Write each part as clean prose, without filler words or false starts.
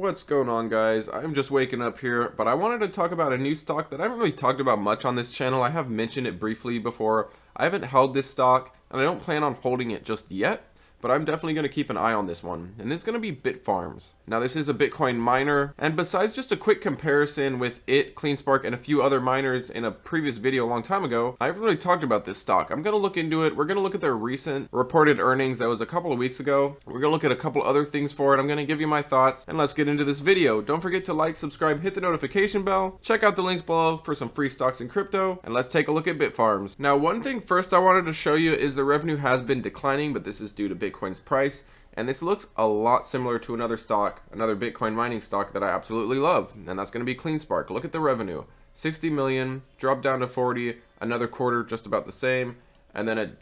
What's going on, guys? I'm just waking up here, but I wanted to talk about a new stock that I haven't really talked about much on this channel. I have mentioned it briefly before. I haven't held this stock, and I don't plan on holding it just yet, but I'm definitely going to keep an eye on this one, and it's going to be Bitfarms. Now, this is a Bitcoin miner, and besides just a quick comparison with it, CleanSpark, and a few other miners in a previous video a long time ago, I haven't really talked about this stock. I'm going to look into it. We're going to look at their recent reported earnings that was a couple of weeks ago. We're going to look at a couple other things for it. I'm going to give you my thoughts, and let's get into this video. Don't forget to like, subscribe, hit the notification bell, check out the links below for some free stocks in crypto, and let's take a look at Bitfarms. Now, one thing first I wanted to show you is the revenue has been declining, but this is due to Bitcoin's price. And this looks a lot similar to another stock, another Bitcoin mining stock that I absolutely love, and that's going to be CleanSpark. Look at the revenue, 60 million, dropped down to 40, another quarter just about the same, and then a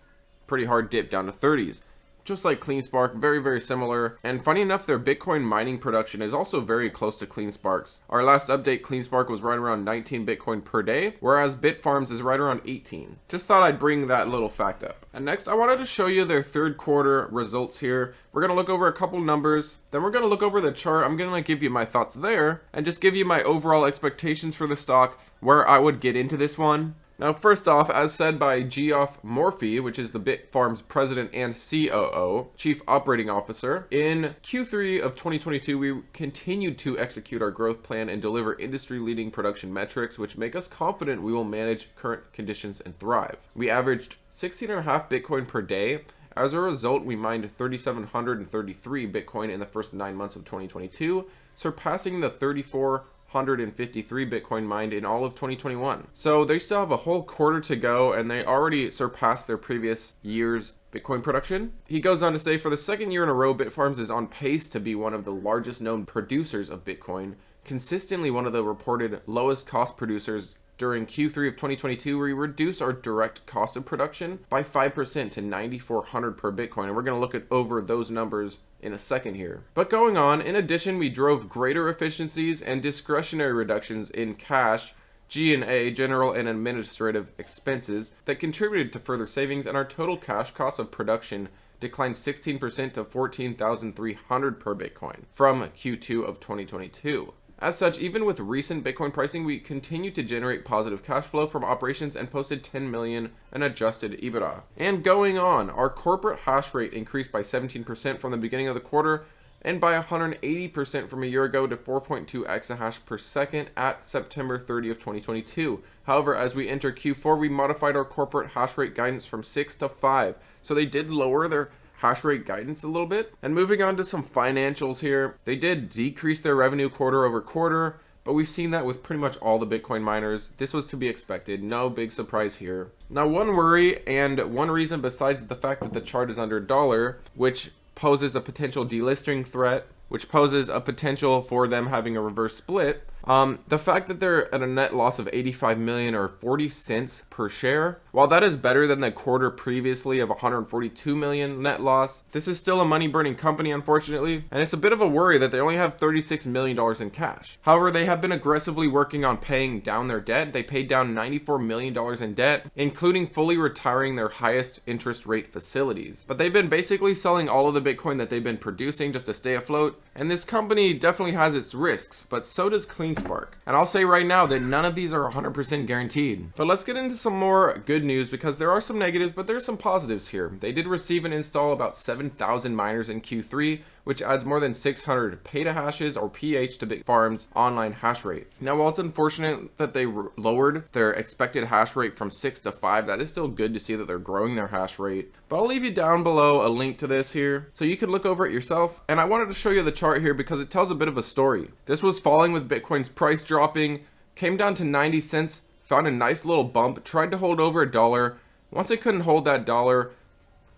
pretty hard dip down to 30s. Just like CleanSpark, very, very similar. And funny enough, their Bitcoin mining production is also very close to CleanSpark's. Our last update, CleanSpark was right around 19 Bitcoin per day, whereas Bitfarms is right around 18. Just thought I'd bring that little fact up. And next, I wanted to show you their third quarter results here. We're going to look over a couple numbers, then we're going to look over the chart. I'm going to give you my thoughts there, and just give you my overall expectations for the stock, where I would get into this one. Now, first off, as said by Geoff Morphy, which is the Bitfarms president and COO, Chief Operating Officer, in Q3 of 2022, we continued to execute our growth plan and deliver industry-leading production metrics, which make us confident we will manage current conditions and thrive. We averaged 16.5 Bitcoin per day. As a result, we mined 3,733 Bitcoin in the first 9 months of 2022, surpassing the 3,453 Bitcoin mined in all of 2021. So they still have a whole quarter to go, and they already surpassed their previous year's Bitcoin production. He goes on to say, for the second year in a row, Bitfarms is on pace to be one of the largest known producers of Bitcoin, consistently one of the reported lowest cost producers. During Q3 of 2022, we reduced our direct cost of production by 5% to 9,400 per Bitcoin, and we're going to look at over those numbers in a second here. But going on, in addition, we drove greater efficiencies and discretionary reductions in cash, G&A, general and administrative expenses, that contributed to further savings, and our total cash cost of production declined 16% to 14,300 per Bitcoin from Q2 of 2022. As such, even with recent Bitcoin pricing, we continue to generate positive cash flow from operations and posted 10 million in adjusted EBITDA. And going on, our corporate hash rate increased by 17% from the beginning of the quarter and by 180% from a year ago to 4.2 exahash per second at September 30 of 2022. However, as we enter Q4, we modified our corporate hash rate guidance from 6 to 5. So they did lower their hash rate guidance a little bit. And moving on to some financials here, they did decrease their revenue quarter over quarter, but we've seen that with pretty much all the Bitcoin miners. This was to be expected, no big surprise here. Now, one worry and one reason besides the fact that the chart is under $1, which poses a potential delisting threat, which poses a potential for them having a reverse split, the fact that they're at a net loss of 85 million or 40 cents per share, while that is better than the quarter previously of 142 million net loss, this is still a money burning company, unfortunately, and it's a bit of a worry that they only have $36 million in cash. However, they have been aggressively working on paying down their debt. They paid down $94 million in debt, including fully retiring their highest interest rate facilities. But they've been basically selling all of the Bitcoin that they've been producing just to stay afloat, and this company definitely has its risks, but so does CleanSpark. And I'll say right now that none of these are 100% guaranteed. But let's get into some more good news, because there are some negatives, but there's some positives here. They did receive and install about 7,000 miners in Q3, which adds more than 600 petahashes or pH to Bitfarms' online hash rate. Now, while it's unfortunate that they lowered their expected hash rate from 6 to 5, that is still good to see that they're growing their hash rate. But I'll leave you down below a link to this here so you can look over it yourself. And I wanted to show you the chart here because it tells a bit of a story. This was falling with Bitcoin's price dropping, came down to 90 cents, found a nice little bump, tried to hold over $1. Once it couldn't hold that $1,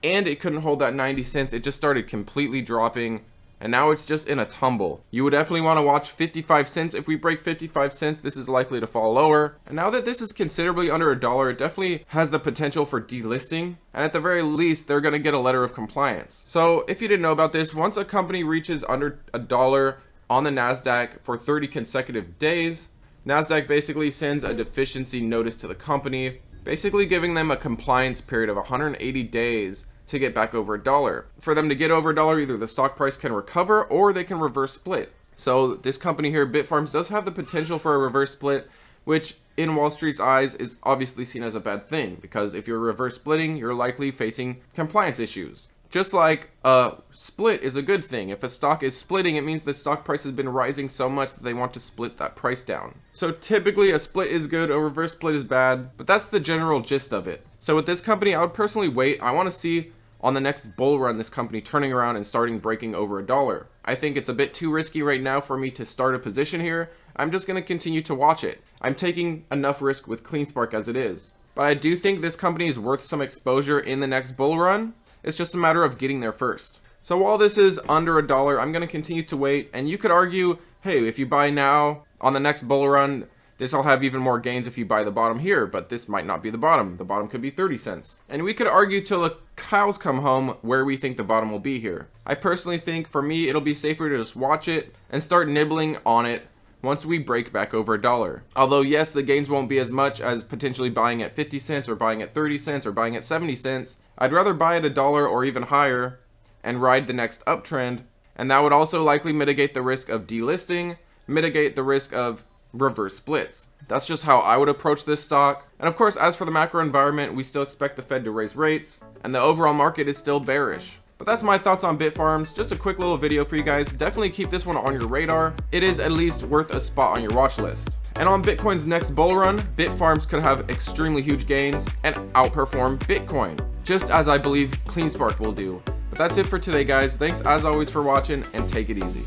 and it couldn't hold that 90 cents, it just started completely dropping, and now it's just in a tumble. You would definitely want to watch 55 cents. If we break 55 cents, this is likely to fall lower. And now that this is considerably under $1, it definitely has the potential for delisting, and at the very least, they're going to get a letter of compliance. So if you didn't know about this, once a company reaches under $1 on the NASDAQ for 30 consecutive days, NASDAQ basically sends a deficiency notice to the company, basically giving them a compliance period of 180 days to get back over $1. For them to get over $1, either the stock price can recover or they can reverse split. So this company here, Bitfarms, does have the potential for a reverse split, which in Wall Street's eyes is obviously seen as a bad thing, because if you're reverse splitting, you're likely facing compliance issues. Just like a split is a good thing. If a stock is splitting, it means the stock price has been rising so much that they want to split that price down. So typically a split is good, a reverse split is bad, but that's the general gist of it. So with this company, I would personally wait. I want to see on the next bull run this company turning around and starting breaking over $1. I think it's a bit too risky right now for me to start a position here. I'm just going to continue to watch it. I'm taking enough risk with CleanSpark as it is. But I do think this company is worth some exposure in the next bull run. It's just a matter of getting there first. So while this is under $1, I'm going to continue to wait. And you could argue, hey, if you buy now on the next bull run, this will have even more gains if you buy the bottom here, but this might not be the bottom. The bottom could be 30 cents. And we could argue till the cows come home where we think the bottom will be here. I personally think for me, it'll be safer to just watch it and start nibbling on it once we break back over $1. Although yes, the gains won't be as much as potentially buying at 50 cents or buying at 30 cents or buying at 70 cents. I'd rather buy at $1 or even higher and ride the next uptrend. And that would also likely mitigate the risk of delisting, mitigate the risk of reverse splits. That's just how I would approach this stock. And of course, as for the macro environment, we still expect the Fed to raise rates and the overall market is still bearish. But that's my thoughts on Bitfarms. Just a quick little video for you guys. Definitely keep this one on your radar. It is at least worth a spot on your watch list. And on Bitcoin's next bull run, Bitfarms could have extremely huge gains and outperform Bitcoin, just as I believe CleanSpark will do. But that's it for today, guys. Thanks as always for watching, and take it easy.